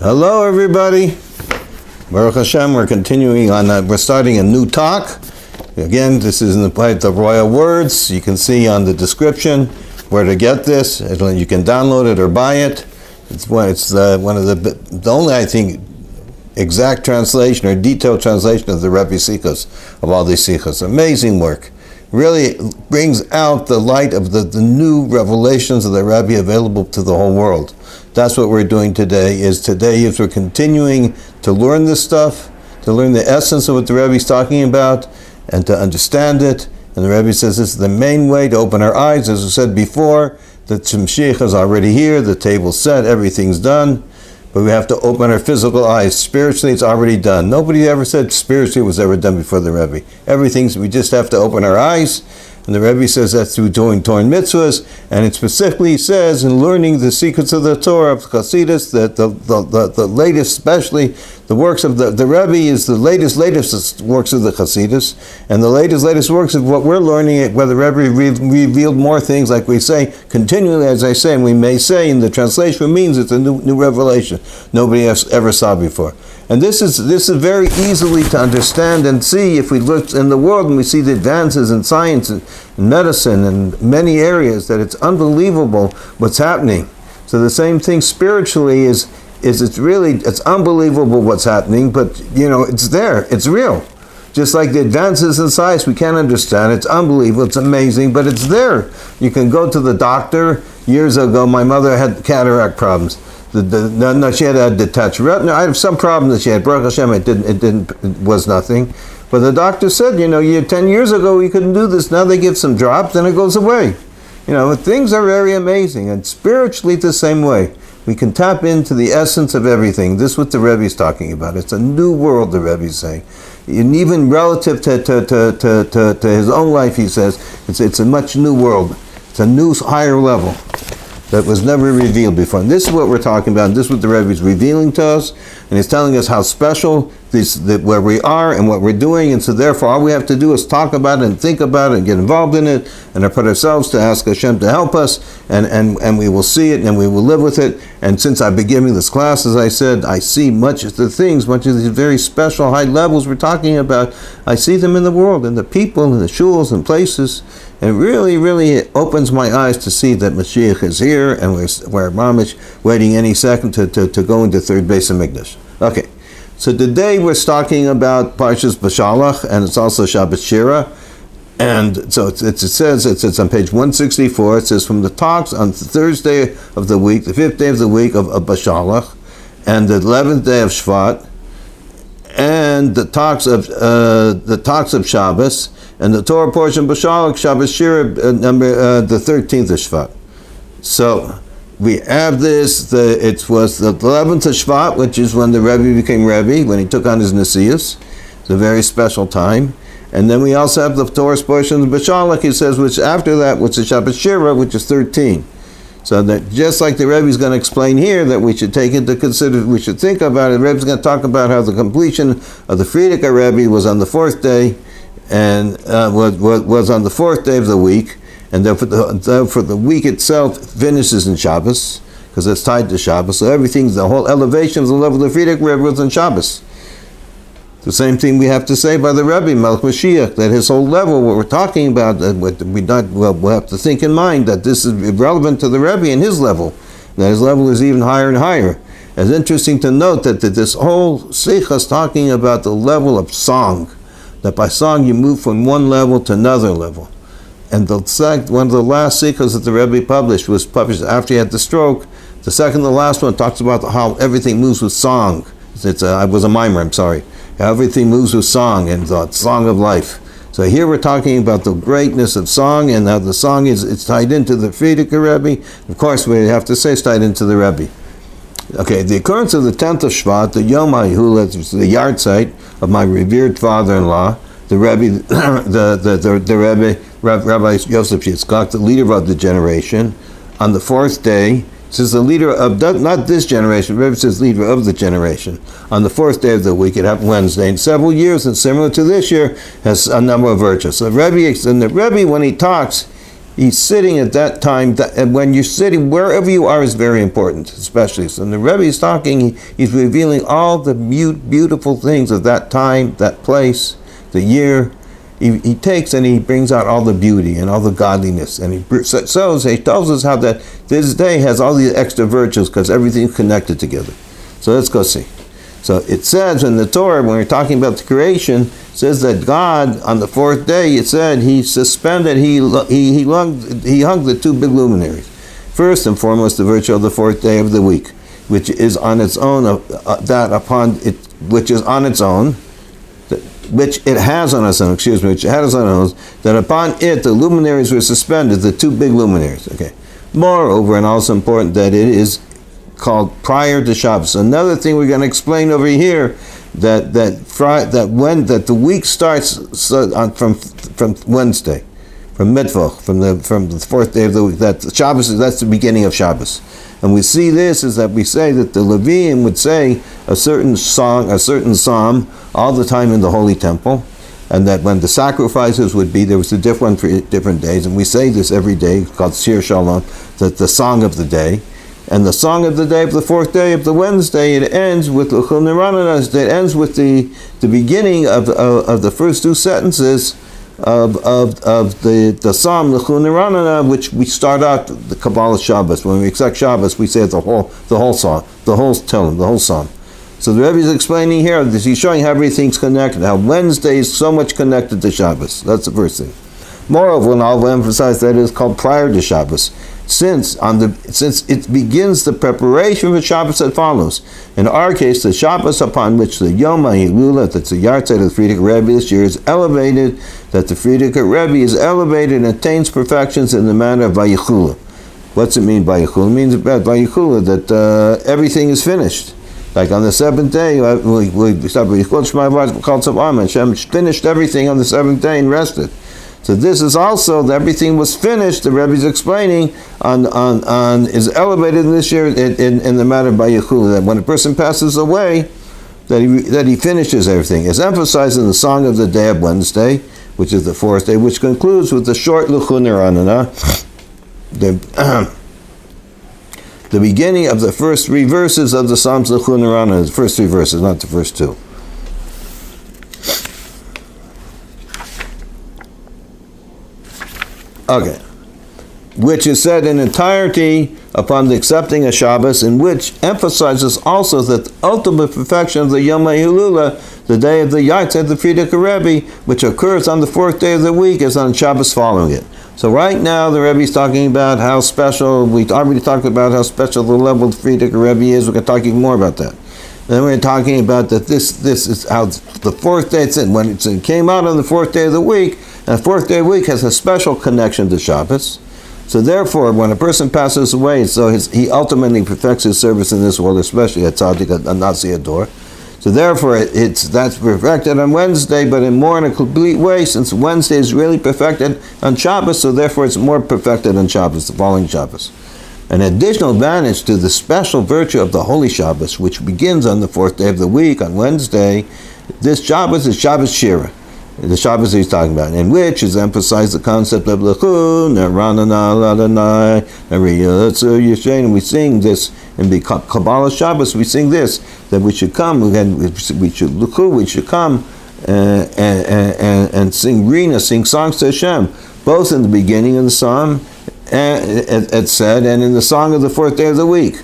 Hello, everybody. Baruch Hashem, we're continuing on, we're starting a new talk. Again, this is in the part of royal words. You can see on the description where to get this. You can download it or buy it. It's one of the only, I think, exact translation or detailed translation of the Rebbe Sichos, of all these Sichos. Amazing work. Really brings out the light of the new revelations of the Rebbe available to the whole world. That's what we're doing today, is we're continuing to learn this stuff, to learn the essence of what the Rebbe is talking about, and to understand it. And the Rebbe says this is the main way to open our eyes. As I said before, the Mashiach is already here, the table's set, everything's done, but we have to open our physical eyes. Spiritually, it's already done. Nobody ever said spiritually was ever done before the Rebbe. We just have to open our eyes. And the Rebbe says that's through doing Torah mitzvahs, and it specifically says in learning the secrets of the Torah of Chassidus, that the latest, especially the works of the Rebbe, is the latest works of the Chassidus, and the latest works of what we're learning, where the Rebbe revealed more things, like we say continually, as I say, and we may say in the translation, means it's a new revelation nobody else ever saw before. And this is very easily to understand and see if we look in the world and we see the advances in science and medicine and many areas, that it's unbelievable what's happening. So the same thing spiritually is it's unbelievable what's happening, but it's there, it's real. Just like the advances in science, we can't understand. It's unbelievable, it's amazing, but it's there. You can go to the doctor. Years ago, my mother had cataract problems. She had a detached retina. I have some problem that she had. Baruch Hashem, it was nothing. But the doctor said, 10 years ago we couldn't do this. Now they give some drops and it goes away. Things are very amazing. And spiritually the same way. We can tap into the essence of everything. This is what the Rebbe is talking about. It's a new world, the Rebbe is saying. And even relative to his own life, he says, it's a much new world. It's a new higher level that was never revealed before. And this is what we're talking about, and this is what the Rebbe is revealing to us, and he's telling us how special where we are and what we're doing, and so therefore all we have to do is talk about it and think about it and get involved in it, and to put ourselves to ask Hashem to help us, and we will see it and we will live with it. And since I've been giving this class, as I said, I see much of these very special high levels we're talking about, I see them in the world, in the people, in the shuls and places. And it really opens my eyes to see that Mashiach is here, and we're mamish waiting any second to go into third base of Mikdash. Okay, so today we're talking about Parshas Beshalach, and it's also Shabbat Shira. And so it says on page 164, it says, from the talks on the Thursday of the week, the 5th day of the week of Beshalach, and the 11th day of Shevat, and the talks of Shabbos, and the Torah portion Beshalach, Shabbat Shira, the 13th of Shevat. So we have this. It was the 11th of Shevat, which is when the Rebbe became Rebbe, when he took on his Nesius. It's a very special time. And then we also have the Torah portion of Beshalach, he says, which after that, which is Shabbat Shira, which is 13. So that just like the Rebbe is going to explain here, that we should take into consideration, we should think about it. The Rebbe is going to talk about how the completion of the Frierdiker Rebbe was on the 4th day, and was on the 4th day of the week, and therefore the week itself finishes in Shabbos, because it's tied to Shabbos. So the whole elevation of the level of the Frierdiker Rebbe was on Shabbos. The same thing we have to say by the Rebbe, Malchus, that his whole level, what we're talking about, we'll have to think in mind that this is relevant to the Rebbe and his level, that his level is even higher and higher. It's interesting to note that this whole Sikha is talking about the level of song, that by song you move from one level to another level. And one of the last Sikhas that the Rebbe was published after he had the stroke. The second to the last one talks about how everything moves with song. I was a mimer, I'm sorry. How everything moves with song, and the song of life. So here we're talking about the greatness of song, and how the song it's tied into the Frierdiker Rebbe. Of course, we have to say it's tied into the Rebbe. Okay, the occurrence of the 10th of Shvat, the Yom HaYehul, the yard site of my revered father-in-law, the Rebbe, the Rebbe, Rabbi Yosef Yitzchak, the leader of the generation, on the 4th day. Says the leader of, not this generation, Rebbe says leader of the generation. On the 4th day of the week, it happened Wednesday. In several years, and similar to this year, has a number of virtues. So the Rebbe, when he talks, he's sitting at that time, and when you're sitting, wherever you are is very important, especially. So when the Rebbe is talking, he's revealing all the beautiful things of that time, that place, the year. He takes and he brings out all the beauty and all the godliness. And he tells us how that this day has all these extra virtues because everything's connected together. So let's go see. So it says in the Torah, when we're talking about the creation, it says that God, on the fourth day, it said he suspended, he hung the two big luminaries. First and foremost, the virtue of the fourth day of the week, which is on its own, which it has on its own, that upon it the luminaries were suspended, the two big luminaries. Okay. Moreover, and also important, that it is called prior to Shabbos. Another thing we're going to explain over here, that the week starts from Wednesday, from Mittwoch, from the fourth day of the week. That Shabbos, that's the beginning of Shabbos. And we see this is that we say that the Leviim would say a certain song, a certain psalm all the time in the Holy Temple, and that when the sacrifices would be, there was a different for different days, and we say this every day, called Shir Shalom, that the song of the day. And the song of the day of the fourth day of the Wednesday, it ends with it ends with the beginning of the first two sentences of the Psalm L'chu Niranana, which we start out the Kabbalah Shabbos. When we accept Shabbos, we say the whole song, the whole Psalm. So the Rebbe is explaining here, he's showing how everything's connected, how Wednesday is so much connected to Shabbos. That's the first thing. Moreover, and I'll emphasize that it is called prior to Shabbos, since it begins the preparation for Shabbos that follows. In our case, the Shabbos upon which the Yom HaHilula, that's the Yahrzeit of the Frierdiker Rebbe this year, is elevated, that the Frierdiker Rebbe is elevated and attains perfections in the manner of Vayichula. What's it mean, Vayichula? It means about Vayichula, that everything is finished. Like on the seventh day, we start with Hashem finished everything on the seventh day and rested. So this is also that everything was finished. The Rebbe is explaining is elevated this year in the matter of Vayichula, that when a person passes away, that he finishes everything. It's emphasized in the song of the day of Wednesday, which is the fourth day, which concludes with the short L'chu Niranana, the beginning of the first three verses of the Psalms L'chu Niranana, the first three verses, not the first two. Okay. Which is said in entirety upon the accepting of Shabbos, and which emphasizes also that the ultimate perfection of the Yom HaHilula, the day of the Yahrzeit of the Frierdiker Rebbe, which occurs on the fourth day of the week, is on Shabbos following it. So right now the Rebbe is talking about how special, we already talked about how special the level of Frierdiker Rebbe is. We're going to talk even more about that. Then we're talking about that this is how the fourth day, when it came out on the fourth day of the week, and the fourth day of the week has a special connection to Shabbos. So therefore, when a person passes away, he ultimately perfects his service in this world, especially at Tzaddik, a Nasi Ador. So therefore, that's perfected on Wednesday, but in a complete way, since Wednesday is really perfected on Shabbos, so therefore it's more perfected on Shabbos, the following Shabbos. An additional advantage to the special virtue of the Holy Shabbos, which begins on the fourth day of the week, on Wednesday, this Shabbos is Shabbos Shira, the Shabbos he's talking about, in which is emphasized the concept of L'chu Niranana Ladonai Yisro, and we sing this in the Kabbalah Shabbos. We sing this, that we should come again. We should come and sing Rina, sing songs to Hashem, both in the beginning of the psalm, it said, and in the song of the fourth day of the week.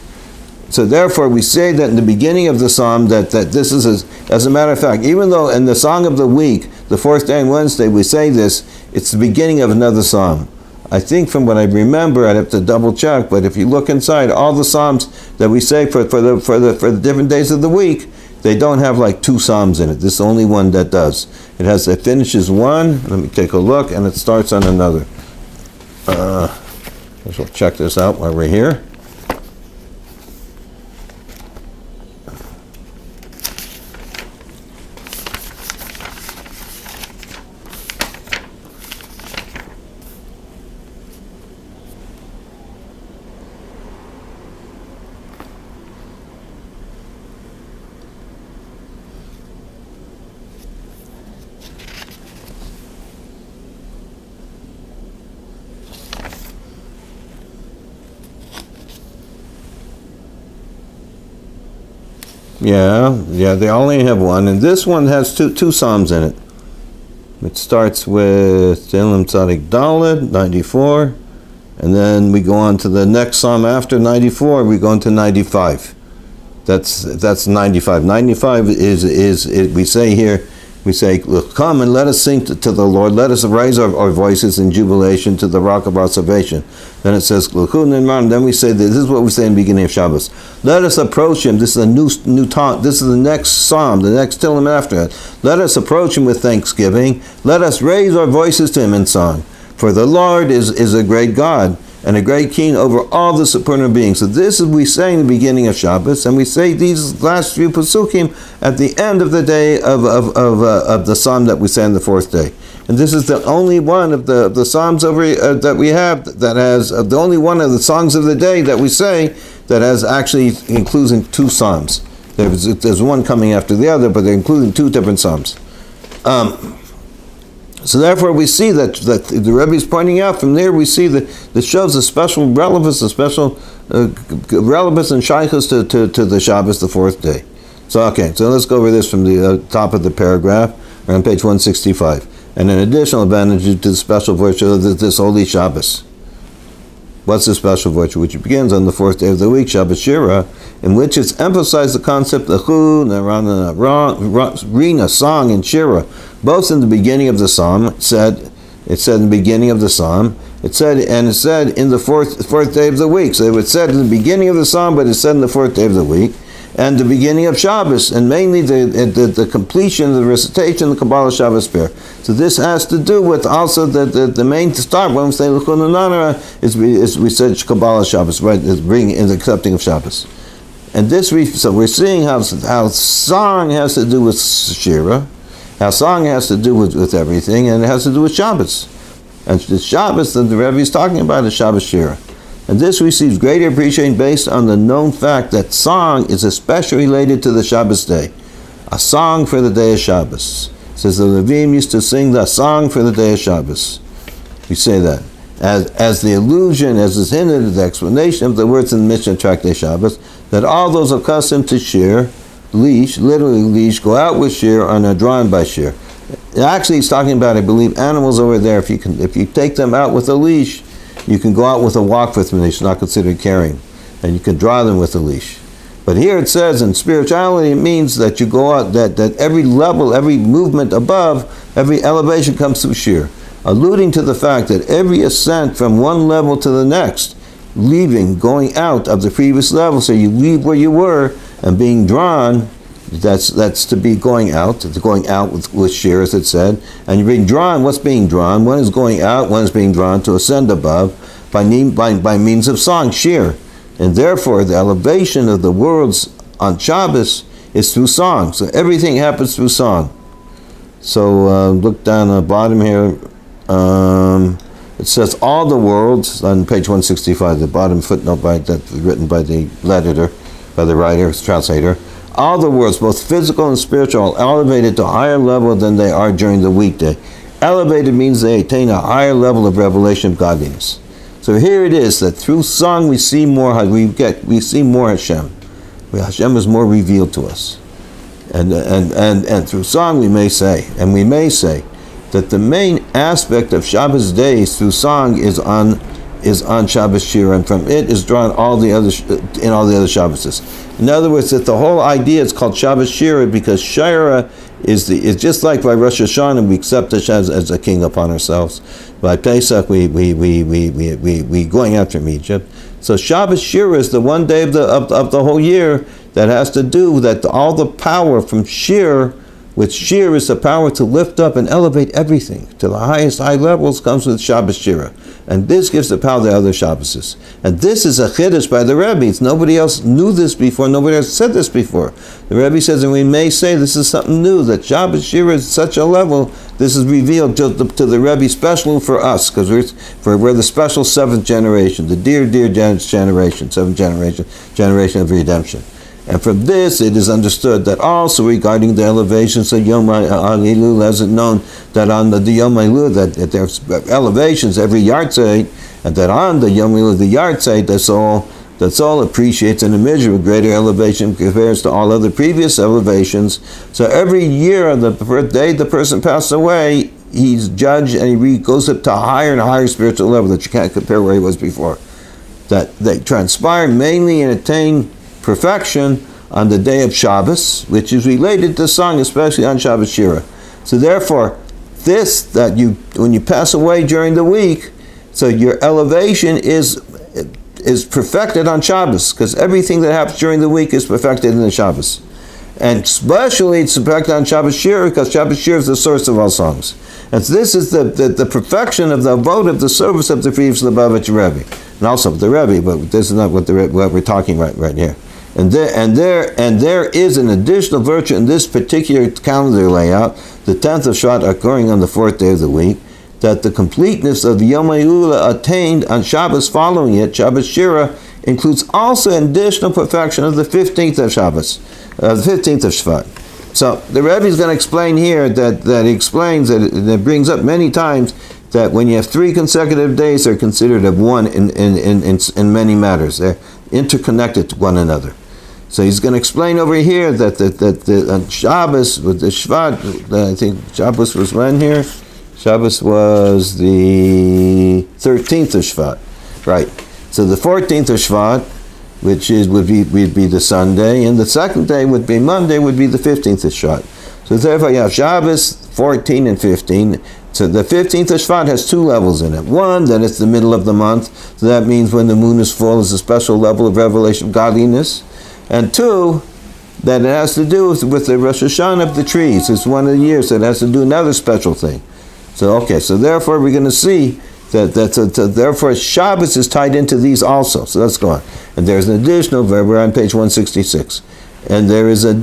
So therefore, we say that in the beginning of the psalm that this is, as a matter of fact, even though in the song of the week, the fourth day and Wednesday, we say this, it's the beginning of another psalm. I think from what I remember, I'd have to double check, but if you look inside, all the psalms that we say for the different days of the week, they don't have like two psalms in it. This is the only one that does. It finishes one, let me take a look, and it starts on another. We'll check this out while we're here. Yeah, they only have one, and this one has two psalms in it. It starts with Tehillim Tzadik Dalet, 94, and then we go on to the next psalm after 94. We go into 95. That's 95. 95 is we say here. We say, come and let us sing to the Lord. Let us raise our voices in jubilation to the rock of our salvation. Then it says, then we say, this is what we say in the beginning of Shabbos. Let us approach him. This is a new talk. This is the next psalm, the next Tehillim after it. Let us approach him with thanksgiving. Let us raise our voices to him in song. For the Lord is a great God and a great king over all the supernal beings. So this is we say in the beginning of Shabbos, and we say these last few pasukim at the end of the day of the psalm that we say on the fourth day. And this is the only one of the psalms that we have that has the only one of the songs of the day that we say that has actually including two psalms. There's one coming after the other, but they're including two different psalms. So therefore we see that the Rebbe is pointing out from there, we see that this shows a special relevance, relevance and shaykhus to the Shabbos, the fourth day. So let's go over this from the top of the paragraph, on page 165. And an additional advantage to the special virtue of this holy Shabbos. What's the special virtue? Which begins on the fourth day of the week, Shabbos Shira, in which it's emphasized the concept of rina, song, and shira. Both in the beginning of the psalm, it said in the beginning of the psalm, it said in the fourth day of the week. So it said in the beginning of the psalm, but it said in the fourth day of the week, and the beginning of Shabbos, and mainly the completion of the recitation of the Kabbalah Shabbos prayer. So this has to do with also the main start when we say L'chun Nanara is we said Kabbalah Shabbos, right? Is bringing in the accepting of Shabbos, and so we're seeing how song has to do with Shira, how song has to do with everything, and it has to do with Shabbos, and the Shabbos that the Rebbe is talking about is Shabbos Shira. And this receives greater appreciation based on the known fact that song is especially related to the Shabbos day. A song for the day of Shabbos. It says the Levim used to sing the song for the day of Shabbos. We say that. As the allusion, as is hinted at the explanation of the words in the Mishnah Tractate Shabbos, that all those accustomed to shear, leash, literally leash, go out with shear and are drawn by shear. Actually, he's talking about, I believe, animals over there. If you take them out with a leash, you can go out with a walk with them. It's not considered carrying. And you can draw them with a leash. But here it says in spirituality, it means that you go out, that every level, every movement above, every elevation comes through shear. Alluding to the fact that every ascent from one level to the next, going out of the previous level, so you leave where you were and being drawn, that's to be going out with shear, as it said, and you're being drawn. What's being drawn? One is going out, one is being drawn to ascend above by means of song, shear, and therefore the elevation of the worlds on Shabbos is through song. So everything happens through song. So look down the bottom here. It says all the worlds on page 165, the bottom footnote that's written by the editor, by the writer, translator. All the worlds, both physical and spiritual, are elevated to a higher level than they are during the weekday. Elevated means they attain a higher level of revelation of godliness. So here it is that through song we see more. We see more Hashem. Hashem is more revealed to us, and through song we may say that the main aspect of Shabbos days through song is on Shabbos Shira, and from it is drawn all the other Shabboses. In other words, that the whole idea is called Shabbos Shira because Shira is just like by Rosh Hashanah we accept Hashem as a king upon ourselves. By Pesach we going after him Egypt. So Shabbos Shira is the one day of the whole year that has to do that all the power from Shir. With shear is the power to lift up and elevate everything to the highest high levels comes with Shabbos Shira. And this gives the power to the other Shabboses. And this is a chiddush by the Rebbe. Nobody else knew this before. Nobody else said this before. The Rebbe says, and we may say this is something new, that Shabbos Shira is such a level, this is revealed to the Rebbe special for us, because we're the special seventh generation, the dear generation, seventh generation of redemption. And from this, it is understood that also regarding the elevations of Yom HaElul, as it known that on the Yom HaElul, that there's elevations every yahrzeit, and that on the Yom HaElul, the yahrzeit, that's all The soul appreciates in a measure of greater elevation compares to all other previous elevations. So every year on the day the person passed away, he's judged and he goes up to a higher and higher spiritual level that you can't compare where he was before. That they transpire mainly and attain perfection on the day of Shabbos, which is related to song, especially on Shabbos Shira. So therefore, when you pass away during the week, so your elevation is perfected on Shabbos, because everything that happens during the week is perfected in the Shabbos. And especially it's perfected on Shabbos Shira, because Shabbos Shira is the source of all songs. And so this is the perfection of the vote of the service of the Friedrich Lubavitch Rebbe, and also of the Rebbe, but this is not what we're talking right here. And there is an additional virtue in this particular calendar layout, the 10th of Shevat occurring on the 4th day of the week, that the completeness of Yom HaYula attained on Shabbos following it, Shabbos Shira, includes also an additional perfection of the 15th of Shabbos, the 15th of Shevat. So the Rebbe is going to explain here that he explains that it brings up many times that when you have 3 consecutive days, they're considered of one in many matters. They're interconnected to one another. So he's going to explain over here that on Shabbos with the Shevat, I think Shabbos was when here? Shabbos was the 13th of Shevat, right? So the 14th of Shevat, which would be the Sunday, and the second day would be Monday, would be the 15th of Shevat. So therefore you have Shabbos 14 and 15. So the 15th of Shevat has 2 levels in it. One, that it's the middle of the month, so that means when the moon is full is a special level of revelation of godliness. And 2, that it has to do with the Rosh Hashanah of the trees. It's one of the years, so it has to do another special thing. So therefore we're going to see that therefore Shabbos is tied into these also. So let's go on. And there's an additional, we're on page 166. And there is an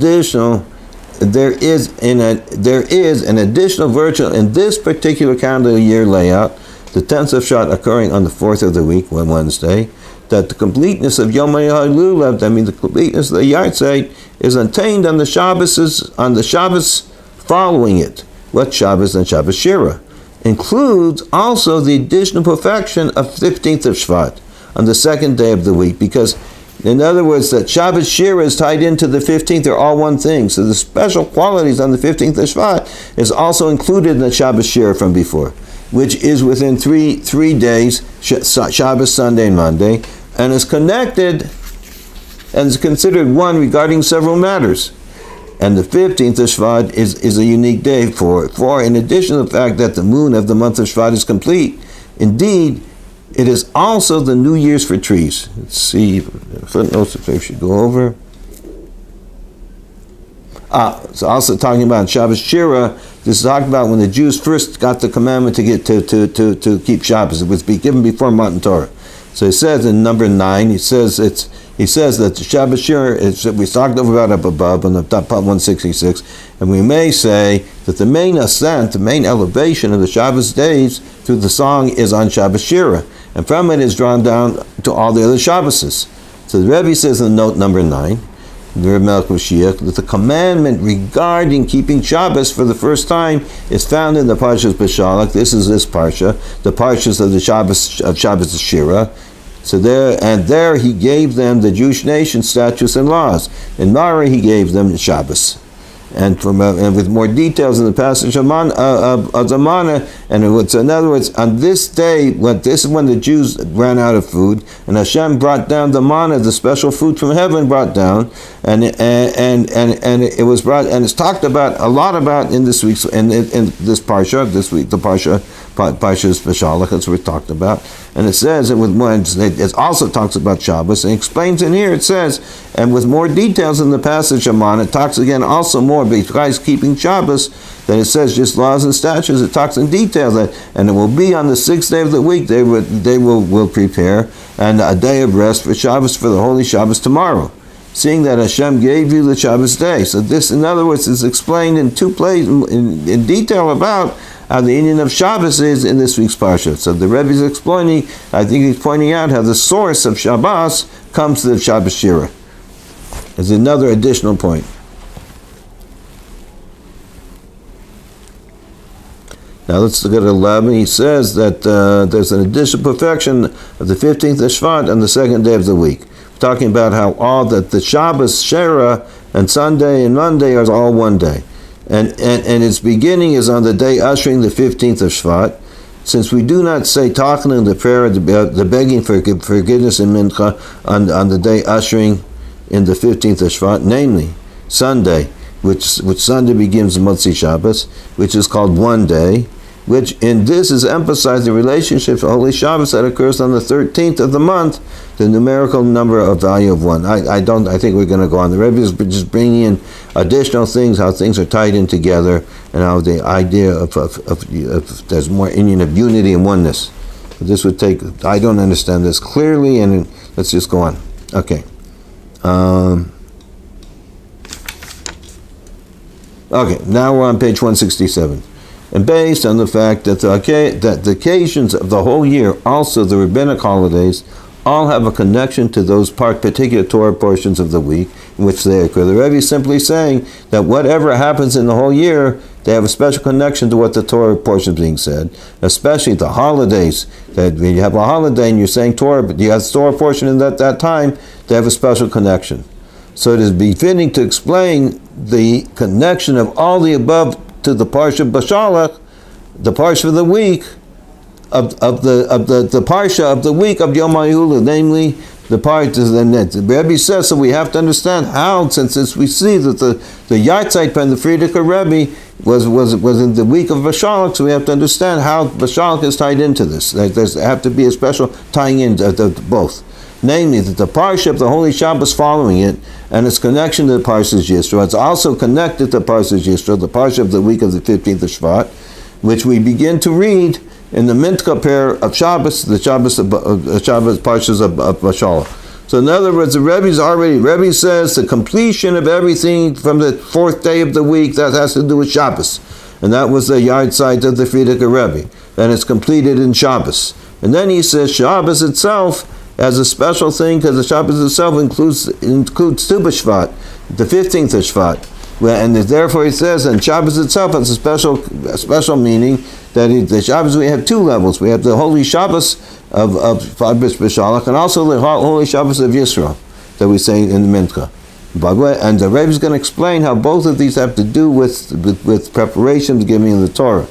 additional virtue in this particular calendar year layout, the 10th of Shevat occurring on the 4th of the week, one Wednesday, that the completeness of Yom HaYula, the completeness of the Yahrzeit, is attained on the Shabbos following it. What Shabbos and Shabbos Shira? Includes also the additional perfection of 15th of Shevat on the second day of the week, because in other words, that Shabbos Shira is tied into the 15th, they're all one thing. So the special qualities on the 15th of Shevat is also included in the Shabbos Shira from before, which is within three days, Shabbos, Sunday, and Monday, and is connected and is considered one regarding several matters. And the 15th of Shevat is a unique day for in addition to the fact that the moon of the month of Shevat is complete, indeed, it is also the New Year's for trees. Let's see, footnotes if I should go over. It's also talking about Shabbos Shira. This is talking about when the Jews first got the commandment to get to keep Shabbos. It was given before Matan Torah. So it says in number 9, he says that the Shabbos Shira is, we talked about up above on the top 166, and we may say that the main ascent, the main elevation of the Shabbos days through the song is on Shabbos Shira, and from it is drawn down to all the other Shabboses. So the Rebbe says in note number 9, the Rebbe Malchus, that the commandment regarding keeping Shabbos for the first time is found in the Parshas Beshalach. This Parsha, the Parshas of the Shabbos Shira. So there he gave them, the Jewish nation, statutes and laws. In Mara he gave them Shabbos. And with more details in the passage of the manna, and in other words, on this day, this is when the Jews ran out of food, and Hashem brought down the manna, the special food from heaven, brought down, and it was brought, and it's talked about a lot about in this week's in this parsha this week, the Parshas Beshalach, that's what we talked about, and it says, and with more, it also talks about Shabbos, and explains in here. It says, and with more details in the passage of manna, it talks again also more besides keeping Shabbos, that it says just laws and statutes. It talks in detail that, and it will be on the 6th day of the week they will prepare, and a day of rest for Shabbos, for the holy Shabbos tomorrow, seeing that Hashem gave you the Shabbos day. So this, in other words, is explained in 2 places in detail about how the Indian of Shabbos is in this week's parsha. So the Rebbe is explaining, I think he's pointing out how the source of Shabbos comes to the Shabbos Shira. There's another additional point. Now let's look at 11. He says that there's an additional perfection of the 15th of Shevat on the second day of the week, talking about how all the Shabbos, Shera, and Sunday and Monday are all one day. And its beginning is on the day ushering the 15th of Shevat. Since we do not say talking in the prayer, the begging for forgiveness in Mincha on the day ushering in the 15th of Shevat, namely Sunday, which Sunday begins Motzi Shabbos, which is called one day, which in this is emphasized the relationship to Holy Shabbos that occurs on the 13th of the month, the numerical number of value of one. I think we're going to go on. The Rebbe is just bringing in additional things, how things are tied in together, and how the idea of there's more union of unity and oneness. But this would take, I don't understand this clearly, and let's just go on. Okay. Okay, now we're on page 167. And based on the fact that the occasions of the whole year, also the rabbinic holidays, all have a connection to those particular Torah portions of the week in which they occur. The Rebbe is simply saying that whatever happens in the whole year, they have a special connection to what the Torah portion is being said, especially the holidays. That when you have a holiday and you're saying Torah, but you have the Torah portion in that time, they have a special connection. So it is befitting to explain the connection of all the above to the Parsha Beshalach, the Parsha of the week, of the Parsha of the week of Yom HaYula, namely the Parsha. The Rebbe says, so we have to understand how, since we see that the Yartzeit Pen, the Frierdiker Rebbe, was in the week of Beshalach, so we have to understand how Beshalach is tied into this. There's have to be a special tying in to both. Namely, that the Parsha of the Holy Shabbos following it, and its connection to the Parshas Yisro, it's also connected to Parshas Yisro, the Parsha of the week of the 15th of Shevat, which we begin to read in the Mincha pair of Shabbos, the Shabbos Parshas of Beshalach. So in other words, the Rebbe says the completion of everything from the fourth day of the week, that has to do with Shabbos. And that was the yard site of the Frierdiker Rebbe. And it's completed in Shabbos. And then he says Shabbos itself as a special thing, because the Shabbos itself includes Tu B'Shvat, the 15th of Shvat. And therefore he says, and Shabbos itself has a special meaning, that the Shabbos, we have two levels. We have the Holy Shabbos of Beshalach, and also the Holy Shabbos of Yisro, that we say in the Mincha. And the Rebbe is going to explain how both of these have to do with preparation of giving of the Torah.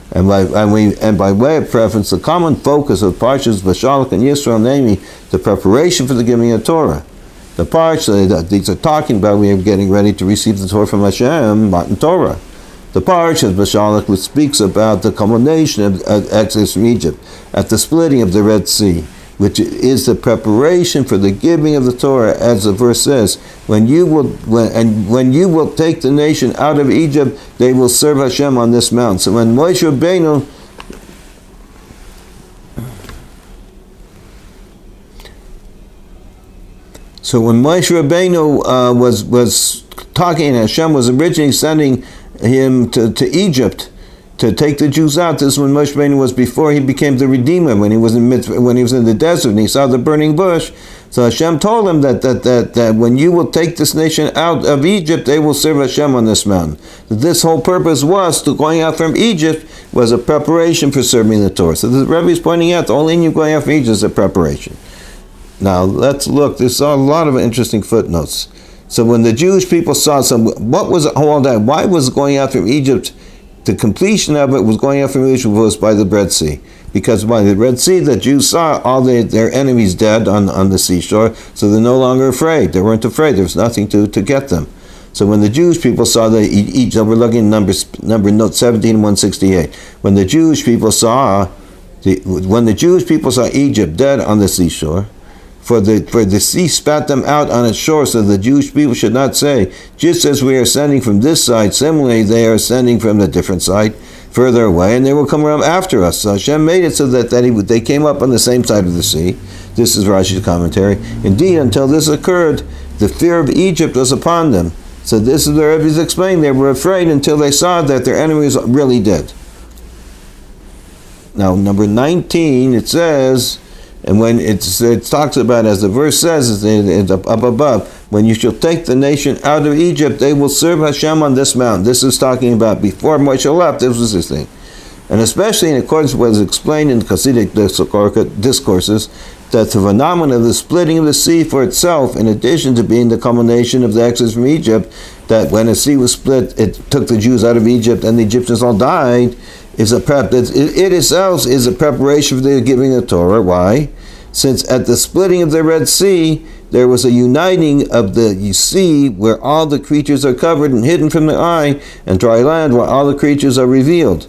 And by way of preference, the common focus of Parshas Beshalach and Yisro, namely the preparation for the giving of Torah. The Parshas these are talking about, we are getting ready to receive the Torah from Hashem, Matan Torah. The Parshas Beshalach, which speaks about the culmination of Exodus from Egypt, at the splitting of the Red Sea, which is the preparation for the giving of the Torah, as the verse says, when you will take the nation out of Egypt, they will serve Hashem on this mountain. So when Moshe Rabbeinu was talking, Hashem was originally sending him to Egypt to take the Jews out. This is when Moshe Rabbeinu was before he became the Redeemer, when he was in the desert and he saw the burning bush. So Hashem told him that when you will take this nation out of Egypt, they will serve Hashem on this mountain. This whole purpose was to going out from Egypt was a preparation for serving the Torah. So the Rebbe is pointing out the only thing you're going out from Egypt is a preparation. Now let's look. There's a lot of interesting footnotes. So when the Jewish people saw what was all that? Why was going out from Egypt? The completion of it was going out from Egypt was by the Red Sea. Because by the Red Sea, the Jews saw all their enemies dead on the seashore, so they're no longer afraid. They weren't afraid. There was nothing to get them. So when the Jewish people saw Egypt, we're looking at number note 17:168. When the Jewish people saw Egypt dead on the seashore, for the sea spat them out on its shore, so the Jewish people should not say, just as we are sending from this side, similarly they are sending from the different side, further away, and they will come around after us. So Hashem made it so that they came up on the same side of the sea. This is Rashi's commentary. Indeed, until this occurred, the fear of Egypt was upon them. So this is the Rebbe explaining. They were afraid until they saw that their enemy was really dead. Now, number 19, it says, and when it talks about, as the verse says, it's up above, when you shall take the nation out of Egypt, they will serve Hashem on this mountain. This is talking about before Moshe left, this was his thing. And especially in accordance with what is explained in the Hasidic discourses, that the phenomenon of the splitting of the sea for itself, in addition to being the culmination of the exodus from Egypt, that when the sea was split, it took the Jews out of Egypt and the Egyptians all died, is a prep. It itself is a preparation for the giving of Torah. Why? Since at the splitting of the Red Sea, there was a uniting of the sea where all the creatures are covered and hidden from the eye, and dry land where all the creatures are revealed.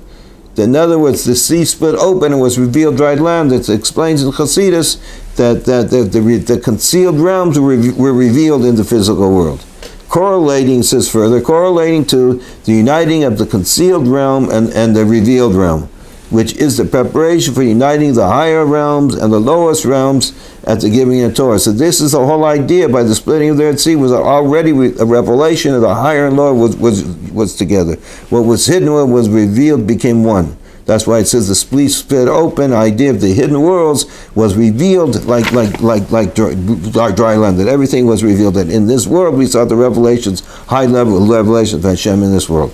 In other words, the sea split open and was revealed dry land. It explains in Chassidus that the concealed realms were revealed in the physical world. Correlating, says further, correlating to the uniting of the concealed realm and the revealed realm, which is the preparation for uniting the higher realms and the lowest realms at the giving of Torah. So this is the whole idea. By the splitting of the Red Sea was already a revelation of the higher and lower was together. What was hidden, what was revealed, became one. That's why it says the split open. Idea of the hidden worlds was revealed like dry land. That everything was revealed. That in this world we saw the revelations, high level revelations of Hashem in this world.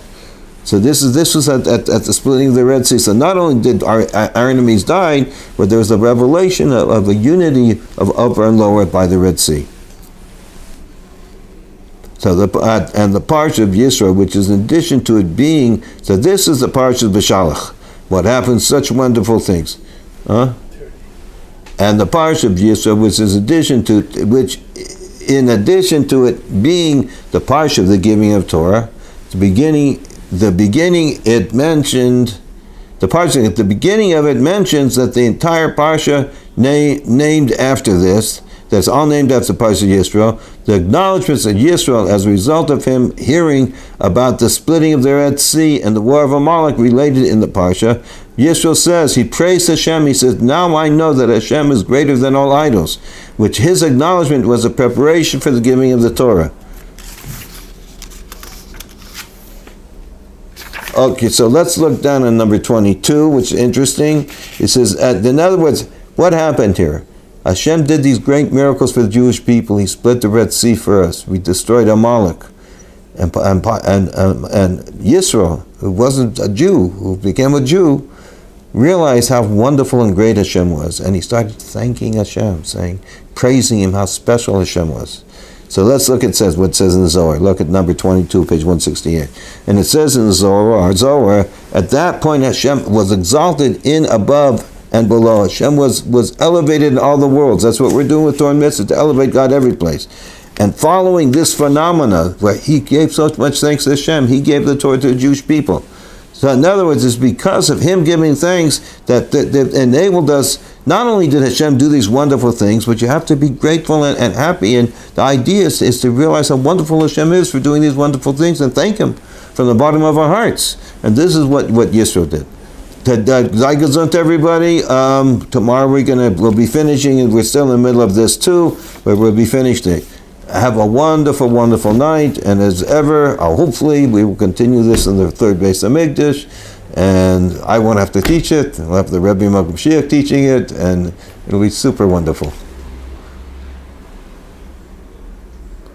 So this was at the splitting of the Red Sea. So not only did our enemies die, but there was a revelation of a unity of upper and lower by the Red Sea. So the Parshas of Yisro, which is in addition to it being, so this is the Parshas of Beshalach. What happens? Such wonderful things, And the Parshas of Yisro, in addition to it being the Parshas of the giving of Torah, the beginning it mentioned, the Parsha at the beginning of it mentions that the entire Parsha named after this, that's all named after the Parsha of Yisro, the acknowledgements of Yisro as a result of him hearing about the splitting of the Red Sea and the war of Amalek related in the Parsha. Yisro says, he praised Hashem, he says, now I know that Hashem is greater than all idols, which his acknowledgement was a preparation for the giving of the Torah. Okay, so let's look down on number 22, which is interesting. It says, in other words, what happened here? Hashem did these great miracles for the Jewish people. He split the Red Sea for us. We destroyed Amalek. And Yisro, who wasn't a Jew, who became a Jew, realized how wonderful and great Hashem was. And he started thanking Hashem, praising him, how special Hashem was. So let's look at what it says in the Zohar. Look at number 22, page 168. And it says in the Zohar, at that point Hashem was exalted in above and below. Hashem was elevated in all the worlds. That's what we're doing with Torah and Mitzvah, to elevate God every place. And following this phenomena, where he gave so much thanks to Hashem, he gave the Torah to the Jewish people. So in other words, it's because of him giving thanks that enabled us. Not only did Hashem do these wonderful things, but you have to be grateful and happy. And the idea is to realize how wonderful Hashem is for doing these wonderful things and thank him from the bottom of our hearts. And this is what Yisro did. Sei gesund, everybody. Tomorrow we'll be finishing, and we're still in the middle of this too, but we'll be finished it. Have a wonderful, wonderful night, and as ever, hopefully we will continue this in the third Beis Hamikdash, and I won't have to teach it. I'll have the Rebbe Malchus teaching it, and it'll be super wonderful.